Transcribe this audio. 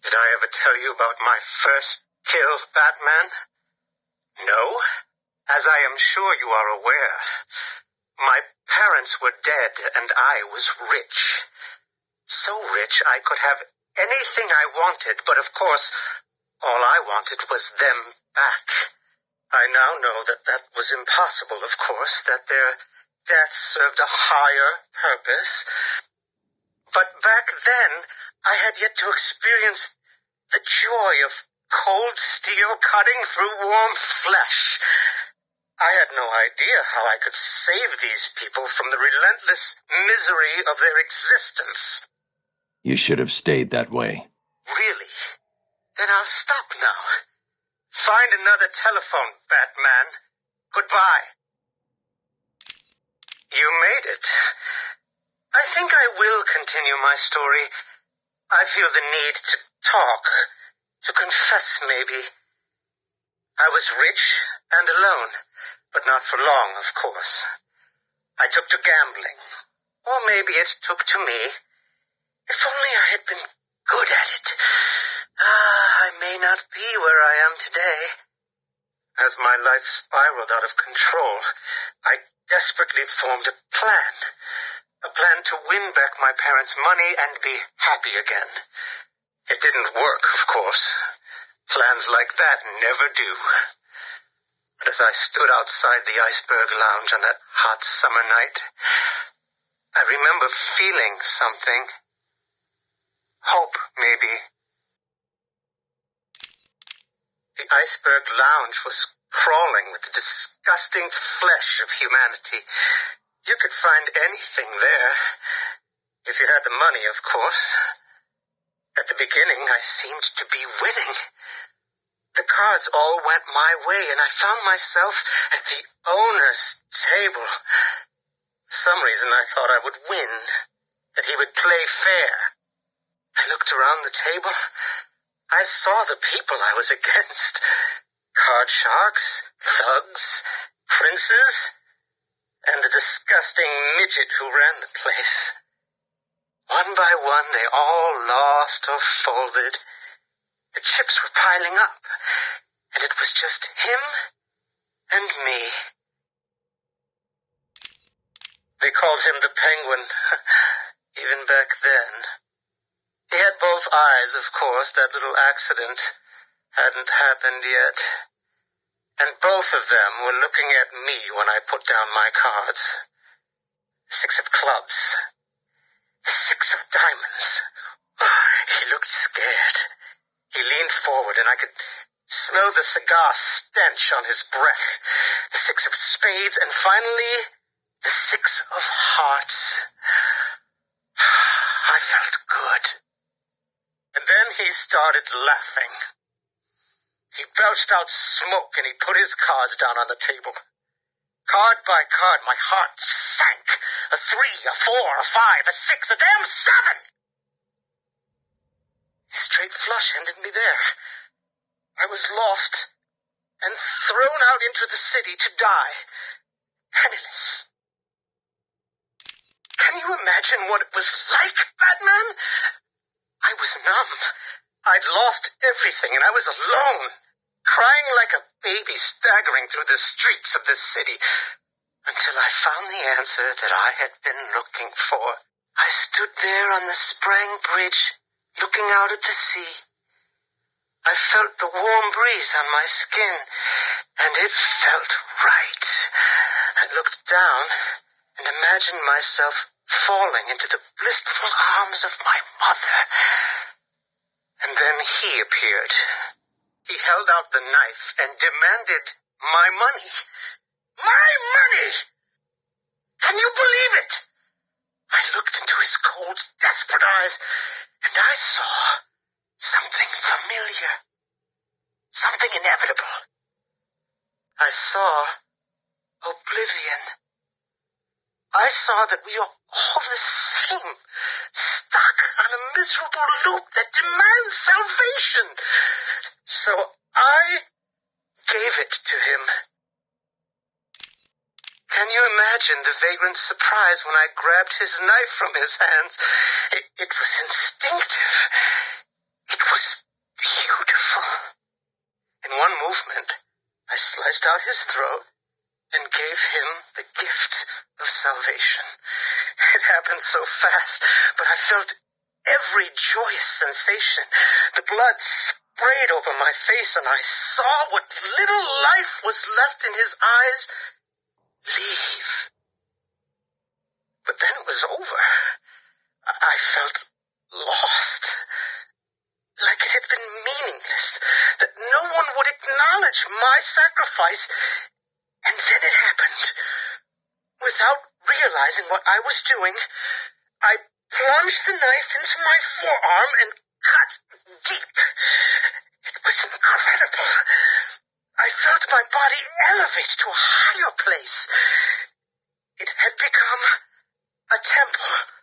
Did I ever tell you about my first kill, Batman? No? As I am sure you are aware, my parents were dead and I was rich. So rich I could have anything I wanted, but of course, all I wanted was them back. I now know that that was impossible, of course, that their death served a higher purpose. But back then, I had yet to experience the joy of cold steel cutting through warm flesh. I had no idea how I could save these people from the relentless misery of their existence. You should have stayed that way. Really? Then I'll stop now. Find another telephone, Batman. Goodbye. You made it. I think I will continue my story. I feel the need to talk, to confess maybe. I was rich and alone, but not for long, of course. I took to gambling, or maybe it took to me. If only I had been good at it. I may not be where I am today. As my life spiraled out of control, I desperately formed a plan. A plan to win back my parents' money and be happy again. It didn't work, of course. Plans like that never do. But as I stood outside the Iceberg Lounge on that hot summer night, I remember feeling something. Hope, maybe. The Iceberg Lounge was crawling with the disgusting flesh of humanity. You could find anything there, if you had the money, of course. At the beginning, I seemed to be winning. The cards all went my way, and I found myself at the owner's table. For some reason, I thought I would win, that he would play fair. I looked around the table. I saw the people I was against. Card sharks, thugs, princes, and the disgusting midget who ran the place. One by one, they all lost or folded. The chips were piling up, and it was just him and me. They called him the Penguin, even back then. He had both eyes, of course. That little accident hadn't happened yet. And both of them were looking at me when I put down my cards. 6 of clubs. 6 of diamonds. He looked scared. He leaned forward, and I could smell the cigar stench on his breath. The 6 of spades, and finally, the 6 of hearts. I felt good. And then he started laughing. He belched out smoke, and he put his cards down on the table. Card by card, my heart sank. A 3, a 4, a 5, a 6, a damn 7! Straight flush ended me there. I was lost and thrown out into the city to die, penniless. Can you imagine what it was like, Batman? I was numb. I'd lost everything, and I was alone, crying like a baby staggering through the streets of this city, until I found the answer that I had been looking for. I stood there on the Sprang Bridge, looking out at the sea. I felt the warm breeze on my skin, and it felt right. I looked down and imagined myself falling into the blissful arms of my mother. And then he appeared. He held out the knife and demanded my money. My money! Can you believe it? I looked into his cold, desperate eyes, and I saw something familiar, something inevitable. I saw oblivion. I saw that we are all the same, stuck on a miserable loop that demands salvation. So I gave it to him. Can you imagine the vagrant surprise when I grabbed his knife from his hands? It was instinctive. It was sliced out his throat and gave him the gift of salvation. It happened so fast, but I felt every joyous sensation. The blood sprayed over my face, and I saw what little life was left in his eyes leave. But then it was over. I felt lost, like it had been meaningless, that no one would acknowledge my sacrifice. And then it happened. Without realizing what I was doing, I plunged the knife into my forearm and cut deep. It was incredible. I felt my body elevate to a higher place. It had become a temple.